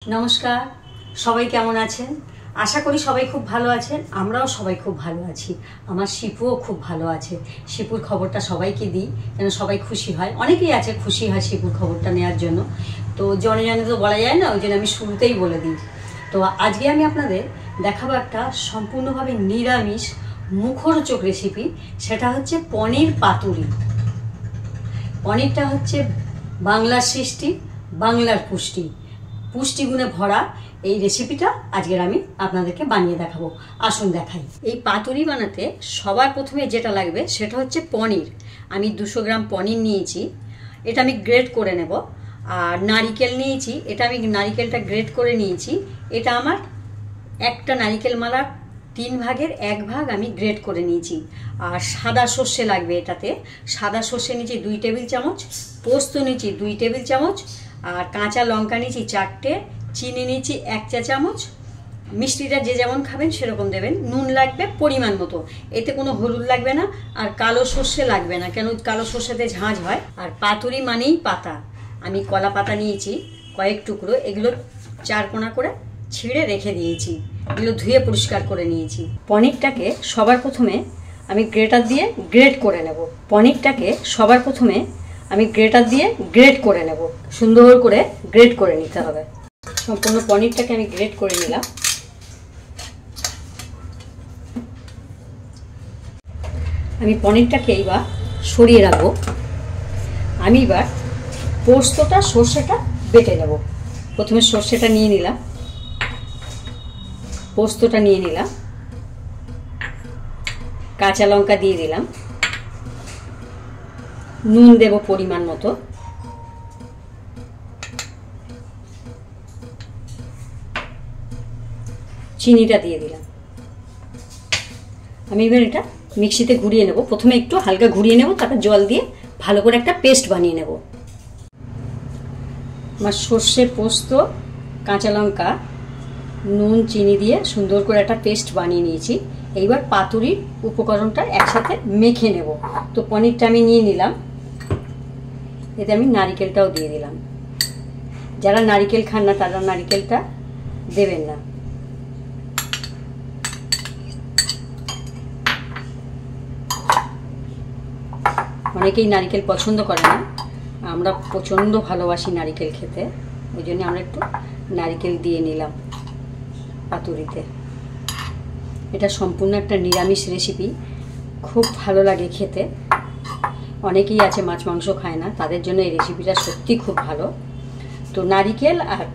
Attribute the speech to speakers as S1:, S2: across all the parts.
S1: नमस्कार सबाई केमन आছেন आशा करी सबाई खूब भालो आছেন আমরাও সবাই খুব ভালো আছি আমার শিপুও খুব ভালো আছে শিপুর খবরটা সবাইকে দিই যেন সবাই খুশি হয় অনেকেই আছে খুশি হয় শিপুর খবরটা নেয়ার জন্য তো জনে জনে তো বলা যায় না ওইজন্য আমি শুরুতেই বলে দিই তো আজকে আমি আপনাদের দেখাবো একটা সম্পূর্ণভাবে নিরামিষ মুখরোচক রেসিপি সেটা হচ্ছে পনির পাতুরি পনিরটা হচ্ছে বাংলার সৃষ্টি বাংলার পুষ্টি পুষ্টিগুণে ভরা এই রেসিপিটা আজকের আমি আপনাদেরকে বানিয়ে দেখাবো আসুন দেখাই এই পাতুরি বানাতে সবার প্রথমে যেটা লাগবে সেটা হচ্ছে পনির আমি 200 গ্রাম পনির নিয়েছি এটা আমি গ্রেট করে নেব আর নারকেল নিয়েছি এটা আমি নারকেলটা গ্রেট করে নিয়েছি এটা আমার একটা নারকেল মালার 3 ভাগের 1 ভাগ আমি গ্রেট করে নিয়েছি আর সাদা সরষে লাগবে এটাতে সাদা সরষে নিয়েছি 2 টেবিল চামচ পোস্ত নিয়েছি 2 টেবিল চামচ আর কাঁচা লঙ্কা নিয়েছি 4টে চিনি নিয়েছি 1 চা চামচ মিষ্টিটা যে যেমন খাবেন সেরকম দেবেন নুন লাগবে পরিমাণ মতো এতে কোনো হলুদ লাগবে না আর কালো সরষে লাগবে না কেন কালো সরষেতে ঝাঁঝ হয় আর পাতুরি মানেই পাতা আমি কলা পাতা নিয়েছি কয়েক টুকরো এগুলো 4 কোনা করে ছিঁড়ে রেখে দিয়েছি এগুলো ধুয়ে পরিষ্কার করে নিয়েছি পনিরটাকে সবার প্রথমে আমি গ্রেটার দিয়ে গ্রেট করে নেব পনিরটাকে সবার প্রথমে আমি গ্রেটার দিয়ে গ্রেট করে নেব সুন্দর করে গ্রেট করে নিতে হবে সম্পূর্ণ পনিরটাকে আমি গ্রেট করে নিলাম আমি পনিরটাকে এবার সরিয়ে রাখবো আমি এবার পোস্তটা সরষেটা বেটে নেব প্রথমে সরষেটা নিয়ে নিলাম পোস্তটা নিয়ে নিলাম কাঁচা লঙ্কা দিয়ে দিলাম নুন দেব পরিমাণ মতো চিনিটা দিয়ে দিলাম আমি এবার এটা মিক্সিতে ঘুরিয়ে নেব প্রথমে একটু হালকা ঘুরিয়ে নেব তারপর জল দিয়ে ভালো করে একটা পেস্ট বানিয়ে নেব আমার সরষে পোস্ত কাঁচা লঙ্কা নুন চিনি দিয়ে সুন্দর করে একটা পেস্ট বানিয়ে নিয়েছি এইবার পাতুরির উপকরণটা একসাথে মেখে নেব তো পনিরটা আমি নিয়ে নিলাম এতে আমি নারকেলটাও দিয়ে দিলাম যারা নারকেল খান না তারা নারকেলটা দেবেন না অনেকেই নারকেল পছন্দ করে না আমরা প্রচন্ড ভালোবাসি নারকেল খেতে ওই জন্য আমরা একটু নারকেল দিয়ে নিলাম পাতুরিতে এটা সম্পূর্ণ একটা নিরামিষ রেসিপি খুব ভালো লাগে খেতে অনেকেই আছে মাছ মাংস খায় না তাদের জন্য এই রেসিপিটা সত্যি খুব ভালো তো নারকেল আর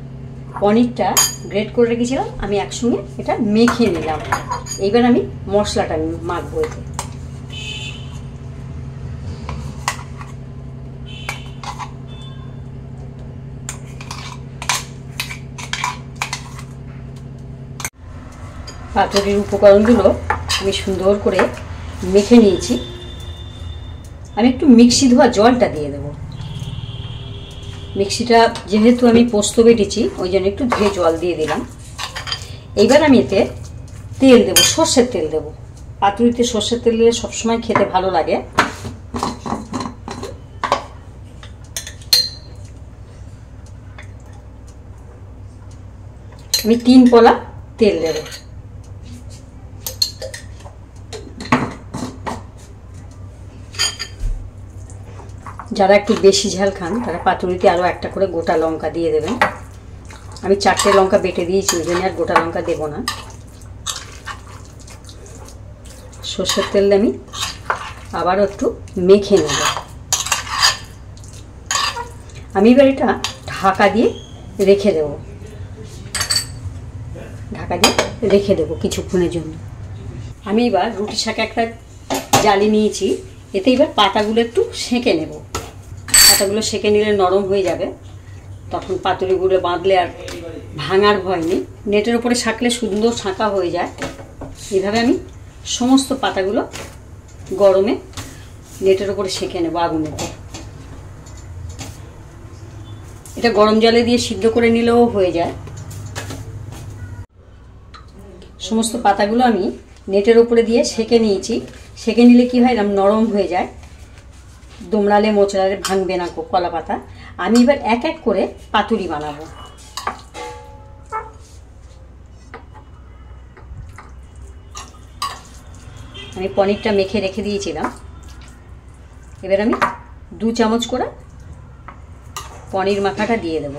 S1: পনিরটা গ্রেট করে রেখেছিলাম আমি একসঙ্গে এটা মেখে নিলাম এইবার আমি মশলাটা মাখবো এতে পাতুরির উপকরণগুলো আমি সুন্দর করে মেখে নিয়েছি আমি একটু মিক্সি ধোয়া জলটা দিয়ে দেব মিক্সিটা যেহেতু আমি পোস্ত বেটেছি ওই জন্য একটু ধুয়ে জল দিয়ে দিলাম এইবার আমি এতে তেল দেব সর্ষের তেল দেব পাতুরিতে সর্ষের তেল দিলে সবসময় খেতে ভালো লাগে আমি 3 পলা তেল দেব যারা একটু বেশি ঝাল খান তারা পাতুরিতে আরও একটা করে গোটা লঙ্কা দিয়ে দেবেন আমি 4টে লঙ্কা বেটে দিয়েছি ওই জন্য আর গোটা লঙ্কা দেব না সর্ষের তেল আমি আবারও একটু মেখে নেব আমি এবার এটা ঢাকা দিয়ে রেখে দেব কিছুক্ষণের জন্য আমি এবার রুটি শাকে একটা জালি নিয়েছি এতে এবার পাতাগুলো একটু সেঁকে নেব পাতাগুলো সেঁকে নিলে নরম হয়ে যাবে তখন পাতুরিগুলো বাঁধলে আর ভাঙার ভয় নেই নেটের উপরে ছাঁকলে সুন্দর ছাঁকা হয়ে যায় এভাবে আমি সমস্ত পাতাগুলো গরমে নেটের উপরে সেঁকে নেব আগুনেতে এটা গরম জলে দিয়ে সিদ্ধ করে নিলেও হয়ে যায় সমস্ত পাতাগুলো আমি নেটের উপরে দিয়ে সেঁকে নিয়েছি সেঁকে নিলে কি হয় এরকম নরম হয়ে যায় দোমড়ালে মোচড়ালে ভাঙবে না কলা পাতা আমি এবার এক এক করে পাতুরি বানাবো আমি পনিরটা মেখে রেখে দিয়েছিলাম। এবার আমি 2 চামচ করে পনির মাখাটা দিয়ে দেব।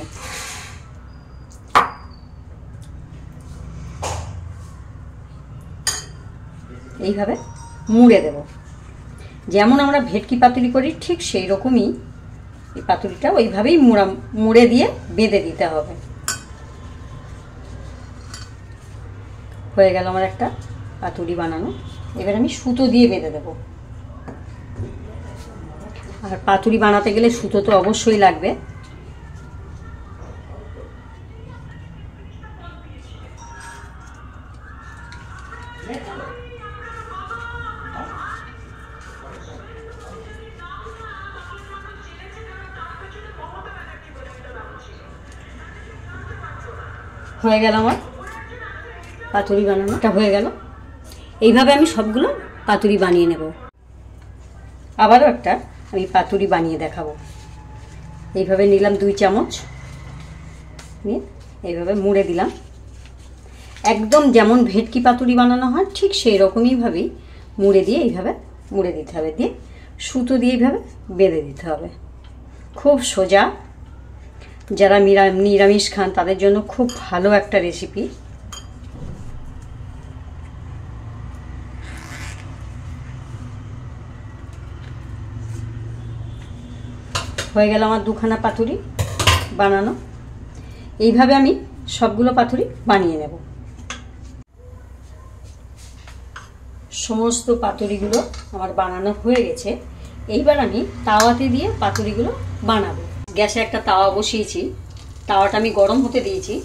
S1: এইভাবে মুড়ে দেব। যেমন আমরা ভেটকি পাতুরি করি ঠিক সেই রকমই এই পাতুরিটা ওইভাবেই মুড়ে দিয়ে বেঁধে দিতে হবে। হয়ে গেল আমার একটা পাতুরি বানানো। এবার আমি সুতো দিয়ে বেঁধে দেব। আর পাতুরি বানাতে গেলে সুতো তো অবশ্যই লাগবে। হয়ে গেল আমার পাতুরি বানানোটা হয়ে গেল। এইভাবে আমি সবগুলো পাতুরি বানিয়ে নেব। আবারও একটা আমি পাতুরি বানিয়ে দেখাবো। এইভাবে নিলাম 2 চামচ, নিয়ে এইভাবে মুড়ে দিলাম। একদম যেমন ভেটকি পাতুরি বানানো হয় ঠিক সেই রকমইভাবেই মুড়ে দিয়ে এইভাবে মুড়ে দিতে হবে, দিয়ে সুতো দিয়ে এইভাবে বেঁধে দিতে হবে। খুব সোজা, যারা নিরামিষ খান তাদের জন্য খুব ভালো একটা রেসিপি। হয়ে গেল আমার 2খানা পাতুরি বানানো। এইভাবে আমি সবগুলো পাতুরি বানিয়ে নেব। সমস্ত পাতুরিগুলো আমার বানানো হয়ে গেছে। এইবার আমি তাওয়াতে দিয়ে পাতুরিগুলো বানাবো। গ্যাসে একটা তাওয়া বসিয়েছি, তাওয়াটা আমি গরম হতে দিয়েছি।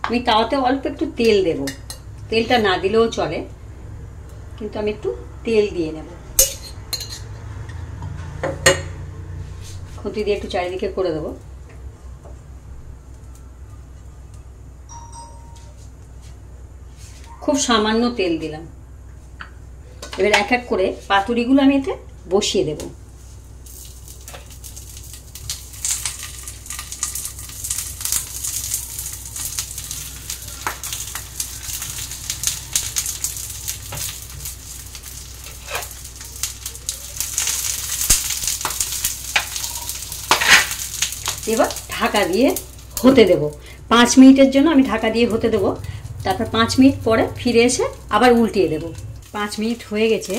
S1: আমি তাওয়াতে অল্প একটু তেল দেব। তেলটা না দিলেও চলে, কিন্তু আমি একটু তেল দিয়ে নেব। খুঁতি দিয়ে একটু চারিদিকে করে দেব। খুব সামান্য তেল দিলাম। এবার এক এক করে পাতুরিগুলো আমি এতে বসিয়ে দেব। এবার ঢাকা দিয়ে হতে দেব। 5 মিনিটের জন্য আমি ঢাকা দিয়ে হতে দেব। তারপর 5 মিনিট পরে ফিরে এসে আবার উল্টিয়ে দেব। 5 মিনিট হয়ে গেছে।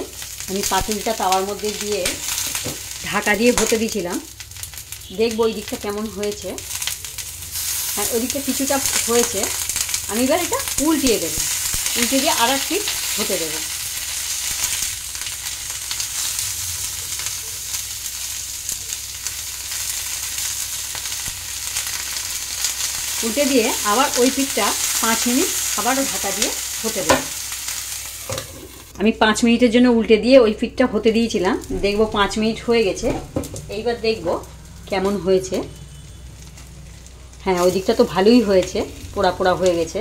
S1: আমি পাতুরিটা তাওয়ার মধ্যে দিয়ে ঢাকা দিয়ে হতে দিয়েছিলাম। দেখবো ওই দিকটা কেমন হয়েছে। হ্যাঁ, ওই দিকটা কিছুটা হয়েছে। আমি এবার এটা উল্টিয়ে দেব। উল্টে দিয়ে আর এক পিঠ হতে দেব। উল্টে দিয়ে আবার ওই পিঠটা 5 মিনিট আবারও ঢাকা দিয়ে হতে দেব। আমি 5 মিনিটের জন্য উল্টে দিয়ে ওই পিঠটা হতে দিয়েছিলাম। দেখবো 5 মিনিট হয়ে গেছে। এইবার দেখবো কেমন হয়েছে। হ্যাঁ, ওই দিকটা তো ভালোই হয়েছে, পোড়া পোড়া হয়ে গেছে।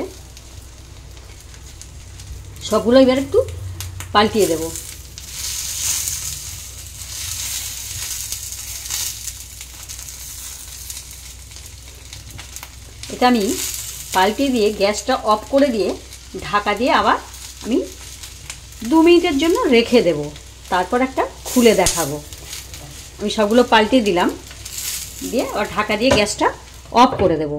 S1: সবগুলো এবার একটু পাল্টিয়ে দেব। এটা আমি পাল্টিয়ে দিয়ে গ্যাসটা অফ করে দিয়ে ঢাকা দিয়ে আবার আমি 2 মিনিটের জন্য রেখে দেব। তারপর একটা খুলে দেখাবো। আমি সবগুলো পাল্টিয়ে দিলাম, দিয়ে আবার ঢাকা দিয়ে গ্যাসটা অফ করে দেব।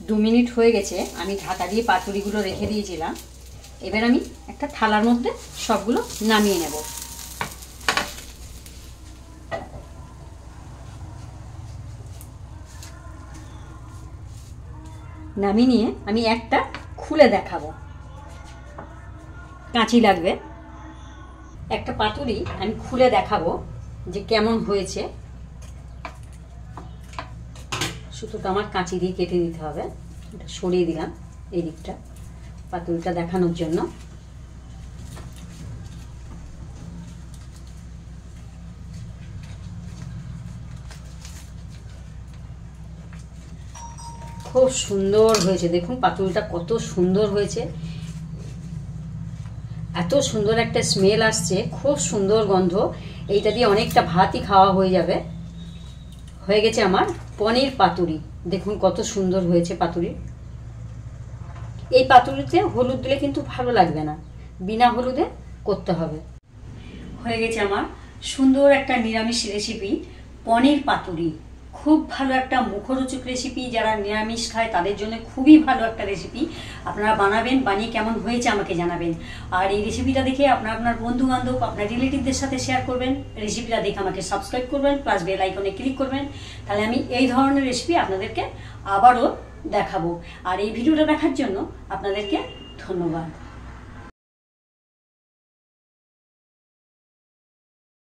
S1: 2 মিনিট হয়ে গেছে। আমি ঢাকা দিয়ে পাতুরিগুলো রেখে দিয়েছিলাম। এবার আমি একটা থালার মধ্যে সবগুলো নামিয়ে নেব। নামিয়ে নিয়ে আমি একটা খুলে দেখাবো। কাঁচি লাগবে। একটা পাতুরি আমি খুলে দেখাবো যে কেমন হয়েছে। সুতোটা আমার কাঁচি দিয়ে কেটে দিতে হবে। এটা সরিয়ে দিলাম এই দিকটা পাতুরিটা দেখানোর জন্য। খুব সুন্দর হয়েছে। দেখুন পাতুরিটা কত সুন্দর হয়েছে। এত সুন্দর একটা স্মেল আসছে, খুব সুন্দর গন্ধ। এইটা দিয়ে অনেকটা ভাতই খাওয়া হয়ে যাবে। হয়ে গেছে আমার পনির পাতুরি। দেখুন কত সুন্দর হয়েছে পাতুরি। এই পাতুরিতে হলুদ দিলে কিন্তু ভালো লাগবে না, বিনা হলুদে করতে হবে। হয়ে গেছে আমার সুন্দর একটা নিরামিষ রেসিপি, পনির পাতুরি। খুব ভালো একটা মুখরোচক রেসিপি, যারা নিরামিষ খায় তাদের জন্য খুবই ভালো একটা রেসিপি। আপনারা বানাবেন, বানিয়ে কেমন হয়েছে আমাকে জানাবেন। আর এই রেসিপিটা দেখে আপনার বন্ধু বান্ধব, আপনার রিলেটিভদের সাথে শেয়ার করবেন। রেসিপিটা দেখে আমাকে সাবস্ক্রাইব করবেন, প্লাস বেল আইকনে ক্লিক করবেন, তাহলে আমি এই ধরনের রেসিপি আপনাদেরকে আবারও দেখাবো। আর এই ভিডিওটা দেখার জন্য আপনাদেরকে ধন্যবাদ।